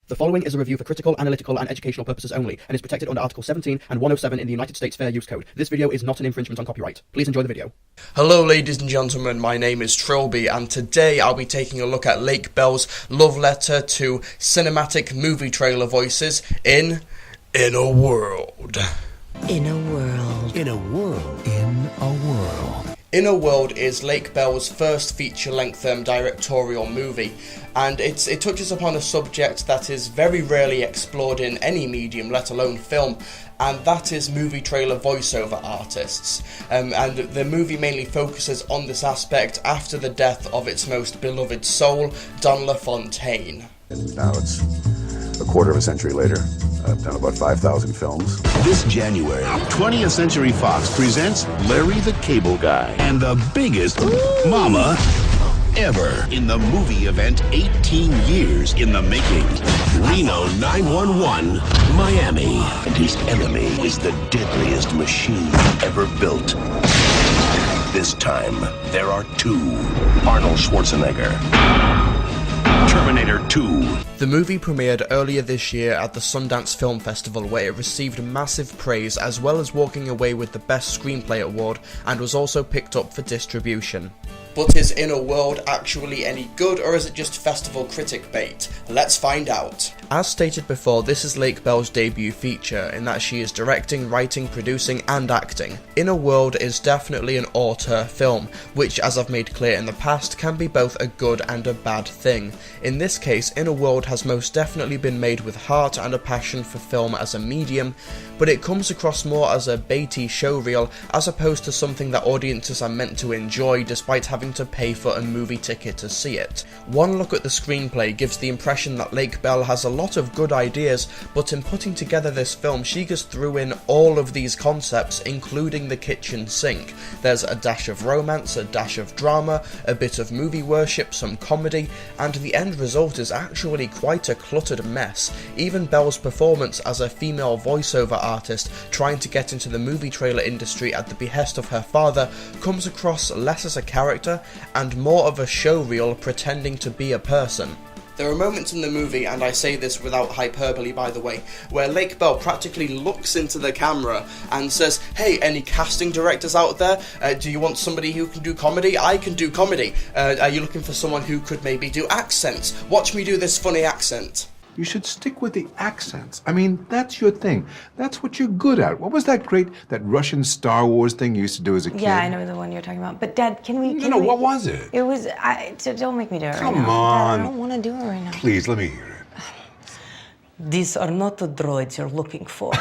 The following is a review for critical, analytical, and educational purposes only, and is protected under Article 17 and 107 in the United States Fair Use Code. This video is not an infringement on copyright. Please enjoy the video. Hello ladies and gentlemen, my name is Trilbee, and today I'll be taking a look at Lake Bell's love letter to cinematic movie trailer voices in a World. In a World. In a World. In a World. In a World is Lake Bell's first feature-length directorial movie, and it touches upon a subject that is very rarely explored in any medium, let alone film, and that is movie trailer voiceover artists. And the movie mainly focuses on this aspect after the death of its most beloved soul, Don LaFontaine. Now it's a quarter of a century later. I've done about 5,000 films. This January, 20th Century Fox presents Larry the Cable Guy and the biggest mama ever in the movie event 18 years in the making. Reno 911, Miami. And his enemy is the deadliest machine ever built. This time, there are two. Arnold Schwarzenegger. Terminator 2. The movie premiered earlier this year at the Sundance Film Festival, where it received massive praise as well as walking away with the Best Screenplay award, and was also picked up for distribution. But is In a World actually any good, or is it just festival critic bait? Let's find out. As stated before, this is Lake Bell's debut feature, in that she is directing, writing, producing, and acting. In a World is definitely an auteur film, which, as I've made clear in the past, can be both a good and a bad thing. In this case, In a World has most definitely been made with heart and a passion for film as a medium, but it comes across more as a baity showreel as opposed to something that audiences are meant to enjoy despite having to pay for a movie ticket to see it. One look at the screenplay gives the impression that Lake Bell has a lot of good ideas, but in putting together this film she just threw in all of these concepts, including the kitchen sink. There's a dash of romance, a dash of drama, a bit of movie worship, some comedy, and the end result is actually quite a cluttered mess. Even Bell's performance as a female voiceover artist trying to get into the movie trailer industry at the behest of her father comes across less as a character and more of a showreel pretending to be a person. There are moments in the movie, and I say this without hyperbole by the way, where Lake Bell practically looks into the camera and says, "Hey, any casting directors out there? Do you want somebody who can do comedy? I can do comedy. Are you looking for someone who could maybe do accents? Watch me do this funny accent." You should stick with the accents. I mean, that's your thing. That's what you're good at. What was that Russian Star Wars thing you used to do as a kid? Yeah, I know the one you're talking about. But Dad, can we... What was it? It was... don't make me do it right now. Come on. Dad, I don't want to do it right now. Please, let me hear it. These are not the droids you're looking for.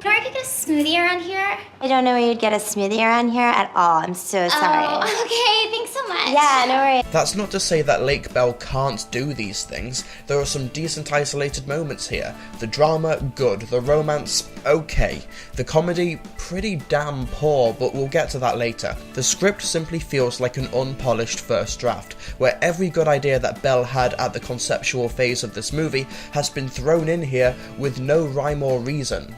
Can I get a smoothie around here? I don't know where you'd get a smoothie around here at all. I'm so sorry. Oh, okay. Thanks so much. Yeah, no worries. That's not to say that Lake Bell can't do these things. There are some decent isolated moments here. The drama, good. The romance, okay. The comedy, pretty damn poor, but we'll get to that later. The script simply feels like an unpolished first draft, where every good idea that Bell had at the conceptual phase of this movie has been thrown in here with no rhyme or reason.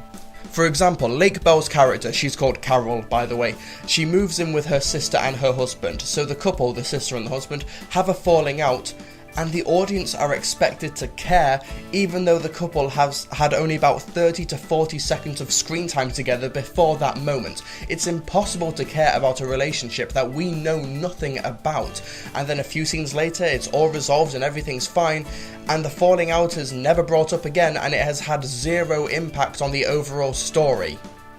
For example, Lake Bell's character, she's called Carol by the way, she moves in with her sister and her husband, so the couple, the sister and the husband, have a falling out, and the audience are expected to care even though the couple has had only about 30 to 40 seconds of screen time together before that moment. It's impossible to care about a relationship that we know nothing about, and then a few scenes later it's all resolved and everything's fine, and the falling out is never brought up again, and it has had zero impact on the overall story.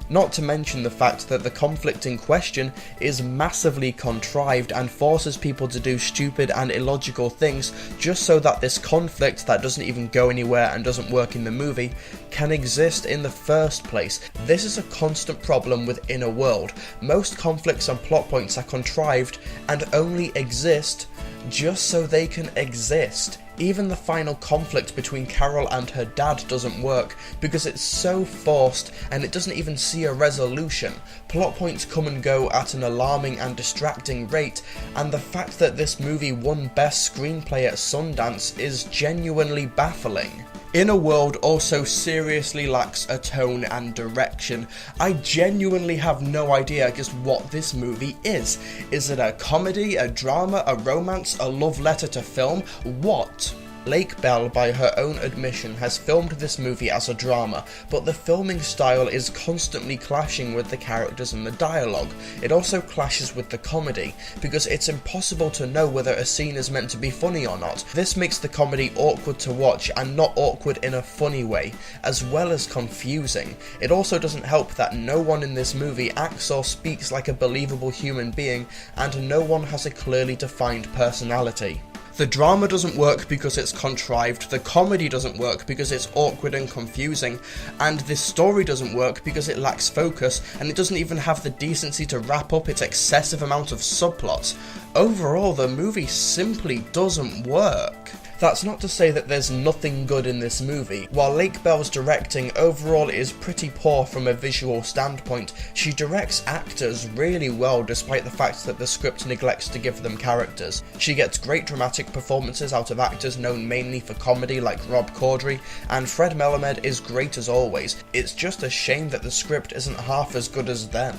Not to mention the fact that the conflict in question is massively contrived and forces people to do stupid and illogical things just so that this conflict that doesn't even go anywhere and doesn't work in the movie can exist in the first place. This is a constant problem with In a World. Most conflicts and plot points are contrived and only exist just so they can exist. Even the final conflict between Carol and her dad doesn't work because it's so forced and it doesn't even see a resolution. Plot points come and go at an alarming and distracting rate, and the fact that this movie won Best Screenplay at Sundance is genuinely baffling. In a World also seriously lacks a tone and direction. I genuinely have no idea just what this movie is. Is it a comedy, a drama, a romance, a love letter to film? What? Lake Bell, by her own admission, has filmed this movie as a drama, but the filming style is constantly clashing with the characters and the dialogue. It also clashes with the comedy, because it's impossible to know whether a scene is meant to be funny or not. This makes the comedy awkward to watch, and not awkward in a funny way, as well as confusing. It also doesn't help that no one in this movie acts or speaks like a believable human being, and no one has a clearly defined personality. The drama doesn't work because it's contrived, the comedy doesn't work because it's awkward and confusing, and this story doesn't work because it lacks focus, and it doesn't even have the decency to wrap up its excessive amount of subplots. Overall, the movie simply doesn't work. That's not to say that there's nothing good in this movie. While Lake Bell's directing overall is pretty poor from a visual standpoint, she directs actors really well despite the fact that the script neglects to give them characters. She gets great dramatic performances out of actors known mainly for comedy like Rob Corddry, and Fred Melamed is great as always. It's just a shame that the script isn't half as good as them.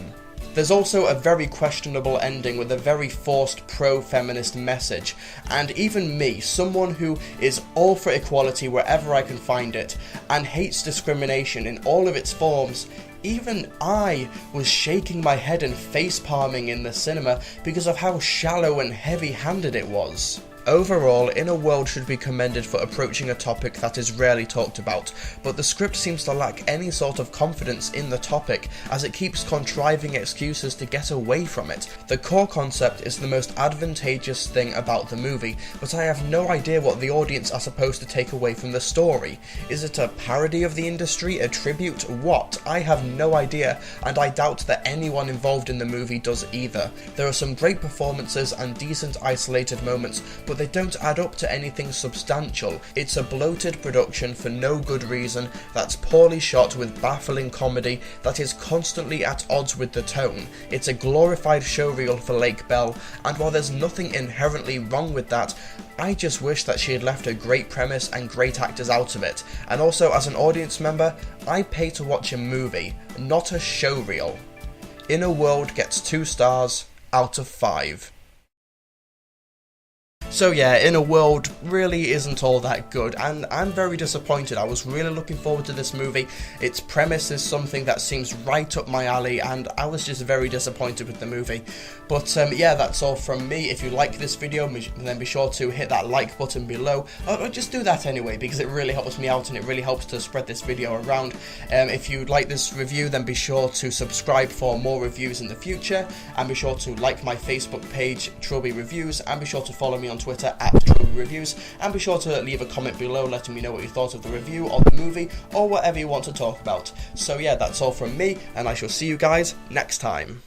There's also a very questionable ending with a very forced pro-feminist message, and even me, someone who is all for equality wherever I can find it, and hates discrimination in all of its forms, even I was shaking my head and face-palming in the cinema because of how shallow and heavy-handed it was. Overall, Inner World should be commended for approaching a topic that is rarely talked about, but the script seems to lack any sort of confidence in the topic, as it keeps contriving excuses to get away from it. The core concept is the most advantageous thing about the movie, but I have no idea what the audience are supposed to take away from the story. Is it a parody of the industry, a tribute, what? I have no idea, and I doubt that anyone involved in the movie does either. There are some great performances and decent isolated moments, but they don't add up to anything substantial. It's a bloated production for no good reason, that's poorly shot with baffling comedy that is constantly at odds with the tone. It's a glorified showreel for Lake Bell, and while there's nothing inherently wrong with that, I just wish that she had left a great premise and great actors out of it. And also, as an audience member, I pay to watch a movie, not a showreel. Inner World gets 2 stars out of 5. So yeah, Inner World really isn't all that good, and I'm very disappointed. I was really looking forward to this movie. Its premise is something that seems right up my alley, and I was just very disappointed with the movie. But yeah, that's all from me. If you like this video, then be sure to hit that like button below. Or just do that anyway, because it really helps me out and it really helps to spread this video around. If you like this review, then be sure to subscribe for more reviews in the future, and be sure to like my Facebook page, Trilbee Reviews, and be sure to follow me on Twitter at Trilbee Reviews, and be sure to leave a comment below letting me know what you thought of the review or the movie, or whatever you want to talk about. So yeah, that's all from me, and I shall see you guys next time.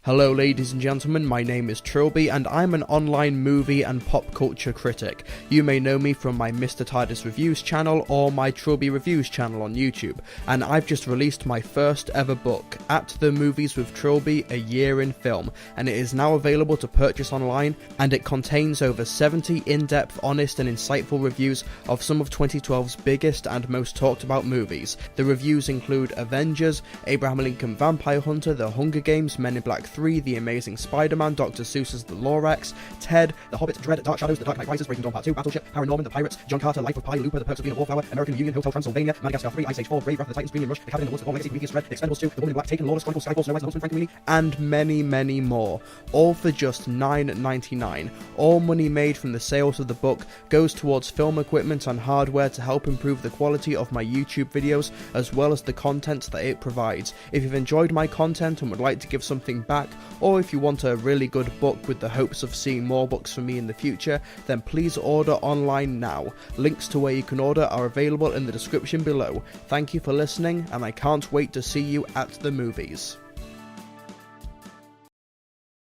Hello ladies and gentlemen, my name is Trilbee and I'm an online movie and pop culture critic. You may know me from my Mr. TARDIS Reviews channel or my Trilbee Reviews channel on YouTube, and I've just released my first ever book, At the Movies with Trilbee, A Year in Film, and it is now available to purchase online, and it contains over 70 in-depth, honest and insightful reviews of some of 2012's biggest and most talked about movies. The reviews include Avengers, Abraham Lincoln Vampire Hunter, The Hunger Games, Men in Black 3, The Amazing Spider-Man, Dr. Seuss's The Lorax, Ted, The Hobbit, Dread, Dark Shadows, The Dark Knight Rises, Breaking Dawn Part 2, Battleship, Paranorman, The Pirates, John Carter, Life of Pi, Looper, The Perks of Being a Wallflower, American Union, Hotel Transylvania, Madagascar 3, Ice Age 4, Brave, Wrath of the Titans, Premium Rush, The Cabin in the Woods, The Bourne Legacy, Prometheus Red, Expendables 2, The Woman in Black, Taken, Lawless Chronicles, Skyfall, Snow White, Huntsman, Frankenweenie, and many, many more. All for just $9.99. All money made from the sales of the book goes towards film equipment and hardware to help improve the quality of my YouTube videos, as well as the content that it provides. If you've enjoyed my content and would like to give something back, or if you want a really good book with the hopes of seeing more books from me in the future, then please order online now. Links to where you can order are available in the description below. Thank you for listening, and I can't wait to see you at the movies.